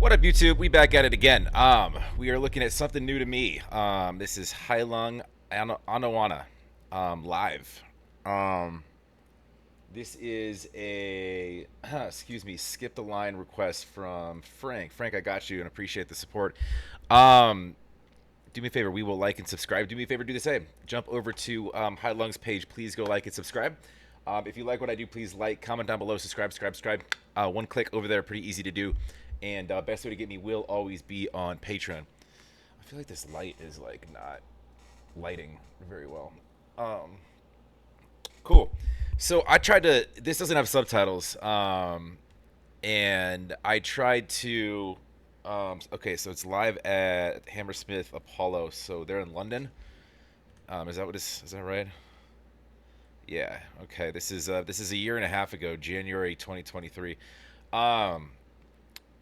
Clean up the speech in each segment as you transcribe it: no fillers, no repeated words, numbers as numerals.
What up, YouTube? We back at it again. We are looking at something new to me. This is Heilung Anoana, live. Um, this is a excuse me, skip the line request from Frank. Frank, I got you and appreciate the support. Um, do me a favor. We will like and subscribe. Do me a favor. Do the same. Jump over to Heilung's page. Please go like and subscribe. If you like what I do, please like, comment down below, subscribe. One click over there, pretty easy to do. And best way to get me will always be on Patreon. I feel like this light is like not lighting very well. Um, cool. So I tried to. This doesn't have subtitles, and I tried to. Okay, so it's live at Hammersmith Apollo. So they're in London. Is that what is that right? Yeah. Okay. This is a year and a half ago, January 2023. Um,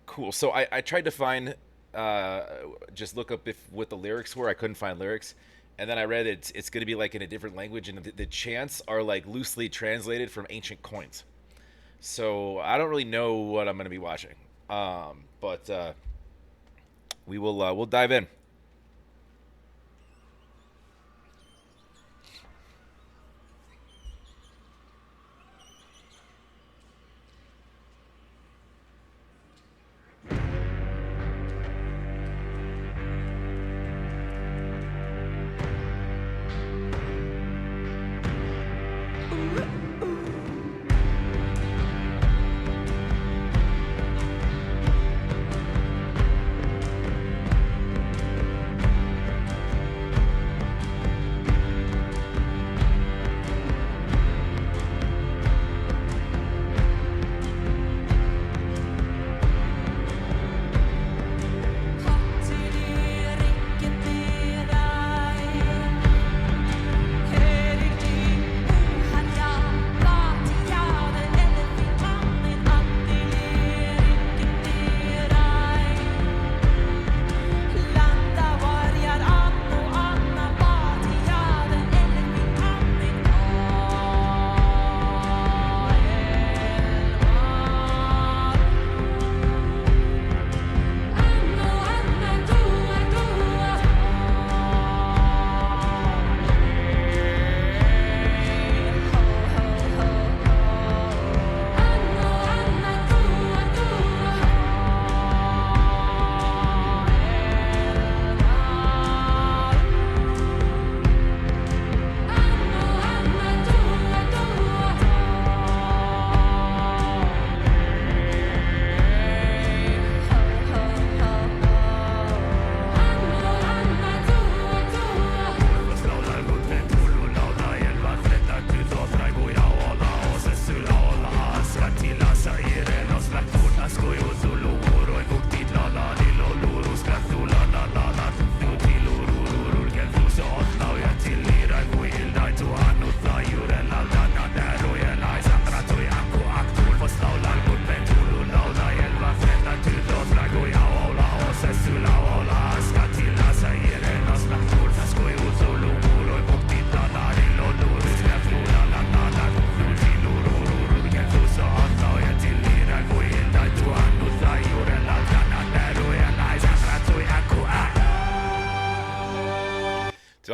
cool. So I tried to find uh, just look up if what the lyrics were. I couldn't find lyrics, and then I read it's going to be like in a different language, and the chants are like loosely translated from ancient coins. So I don't really know what I'm going to be watching, but we'll dive in.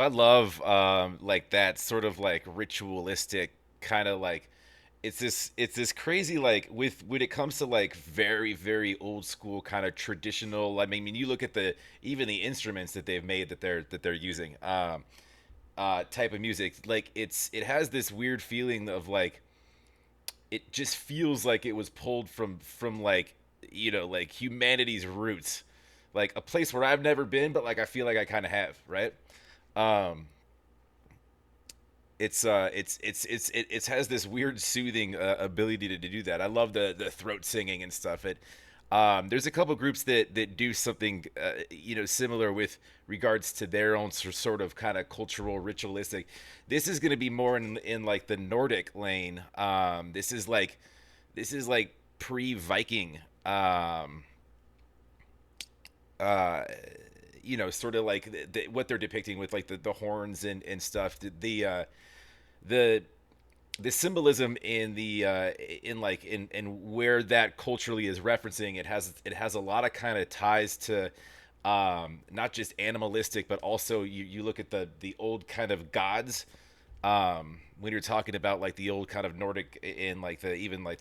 Do I love like that sort of like ritualistic kind of like it's this crazy like with when it comes to like very old school kind of traditional. I mean, you look at the even the instruments that they've made that they're using type of music. Like it has this weird feeling of like it just feels like it was pulled from like like humanity's roots, like a place where I've never been, but like I feel like I kind of have, right? Um, it has this weird soothing ability to do that. I love the throat singing and stuff. There's a couple groups that do something similar with regards to their own sort of kind of cultural ritualistic. This is going to be more in like the Nordic lane. This is like pre-Viking. Uh, sort of like what they're depicting with like the horns and stuff. The the symbolism in the in like in where that culturally is referencing, it has a lot of kind of ties to not just animalistic, but also you look at the old kind of gods, when you're talking about like the old kind of Nordic, in like the even like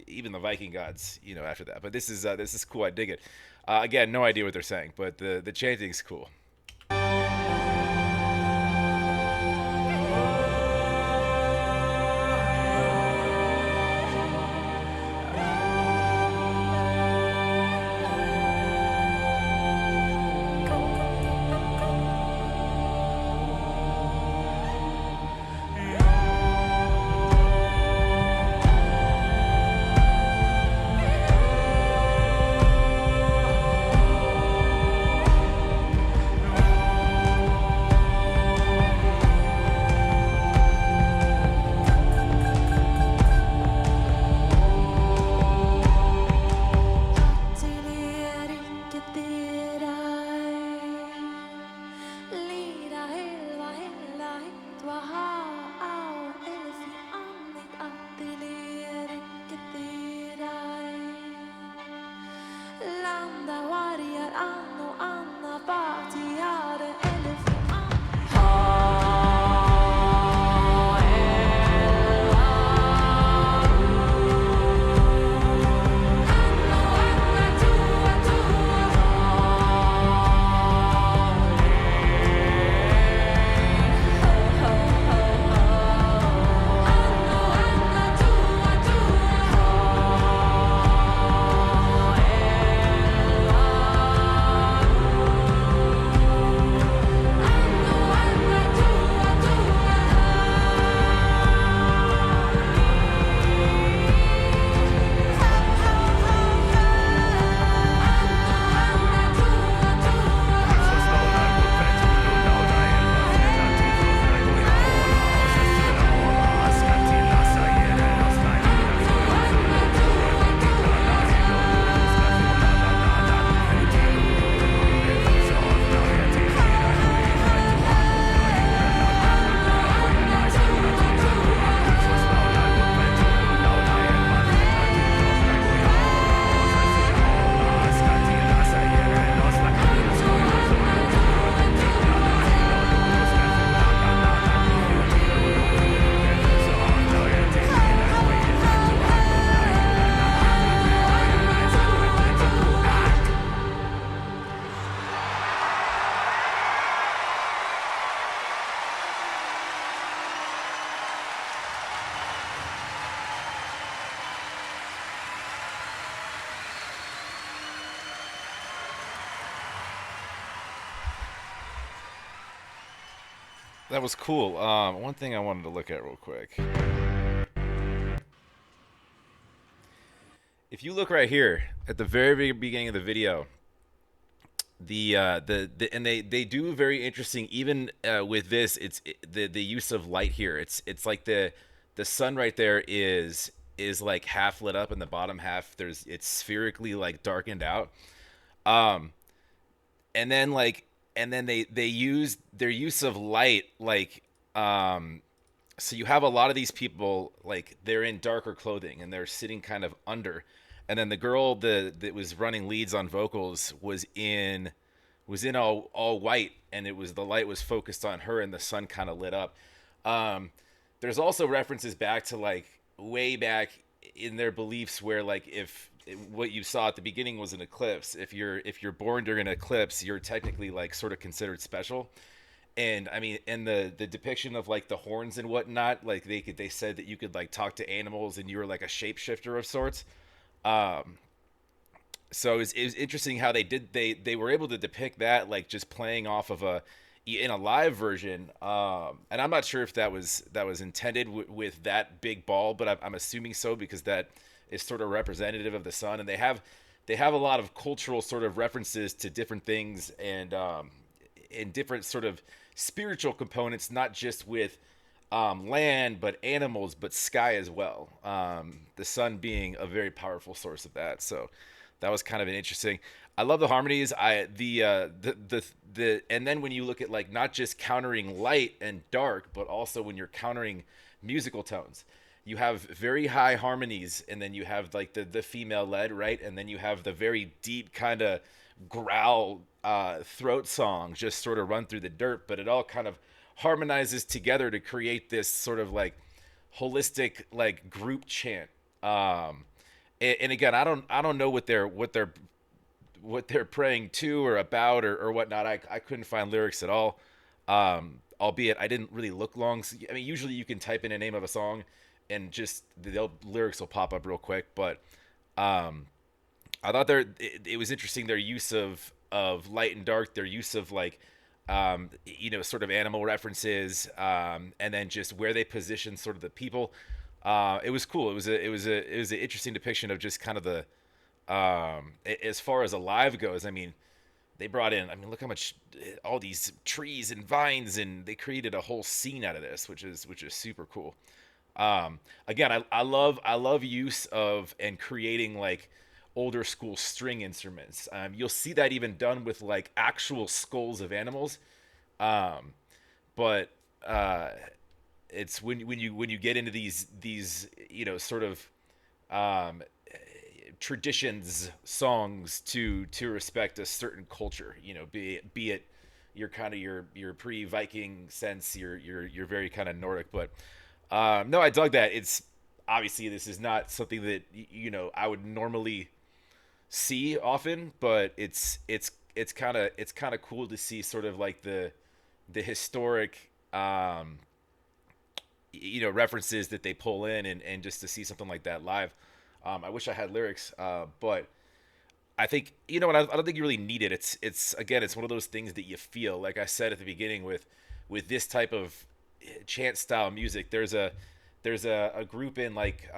even the Viking gods, after that. But this is cool. I dig it. Again, no idea what they're saying, but the chanting's cool. That was cool. One thing I wanted to look at real quick. If you look right here at the very beginning of the video, and they do very interesting, even with this. The use of light here. It's like the sun right there is like half lit up, and the bottom half it's spherically like darkened out. Um, and then like they use their use of light, like, so you have a lot of these people, like, they're in darker clothing and they're sitting kind of under, and then the girl that was running leads on vocals was in all white, and the light was focused on her, and the sun kind of lit up. um there's also references back to, like, way back in their beliefs, where, like, if what you saw at the beginning was an eclipse, if you're born during an eclipse, you're technically, like, sort of considered special. And I mean, and the depiction of, like, the horns and whatnot, like, they said that you could, like, talk to animals, and you were like a shapeshifter of sorts. um so it was interesting how they were able to depict that, like, just playing off of in a live version. And I'm not sure if that was intended with that big ball, but I'm assuming so, because that is sort of representative of the sun. And they have a lot of cultural sort of references to different things, and different sort of spiritual components, not just with land, but animals, but sky as well. The sun being a very powerful source of that. So that was kind of an interesting. I love the harmonies. And then when you look at, like, not just countering light and dark, but also when you're countering musical tones. You have very high harmonies, and then you have like the female led, right, and then you have the very deep kind of growl throat song just sort of run through the dirt, but it all kind of harmonizes together to create this sort of like holistic like group chant. And again, I don't know what they're praying to or about or whatnot. I couldn't find lyrics at all. Albeit I didn't really look long. I mean, usually you can type in a name of a song, and just the lyrics will pop up real quick. But um, I thought it was interesting their use of light and dark, their use of like sort of animal references, and then just where they position sort of the people. It was cool. It was an interesting depiction of just kind of the as far as alive goes. I mean, they brought in. I mean, look how much all these trees and vines, and they created a whole scene out of this, which is super cool. Again, I love use of and creating like older school string instruments. You'll see that even done with like actual skulls of animals. Um, but it's when you get into these sort of um, traditions songs to respect a certain culture, be it your kind of your pre-Viking sense, your very kind of Nordic. But no, I dug that. It's obviously this is not something that I would normally see often, but it's kind of cool to see sort of like the historic references that they pull in, and just to see something like that live. I wish I had lyrics, but I think what I don't think you really need it. It's again, it's one of those things that you feel. Like I said at the beginning, with this type of chant style music, there's a group in like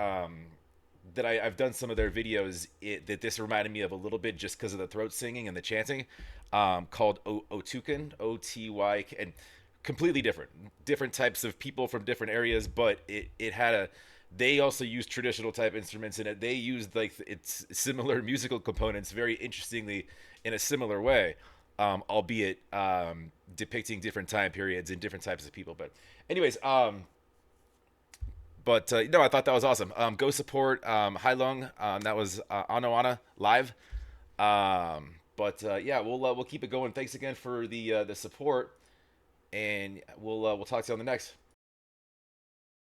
that I've done some of their videos that this reminded me of a little bit just because of the throat singing and the chanting, called Otuken, OTY, and completely different types of people from different areas, but it had a they also used traditional type instruments in it. They used like its similar musical components very interestingly in a similar way, albeit depicting different time periods and different types of people. But anyways, no, I thought that was awesome. Go support Heilung. That was Anoana live. But yeah, we'll keep it going. Thanks again for the support, and we'll talk to you on the next.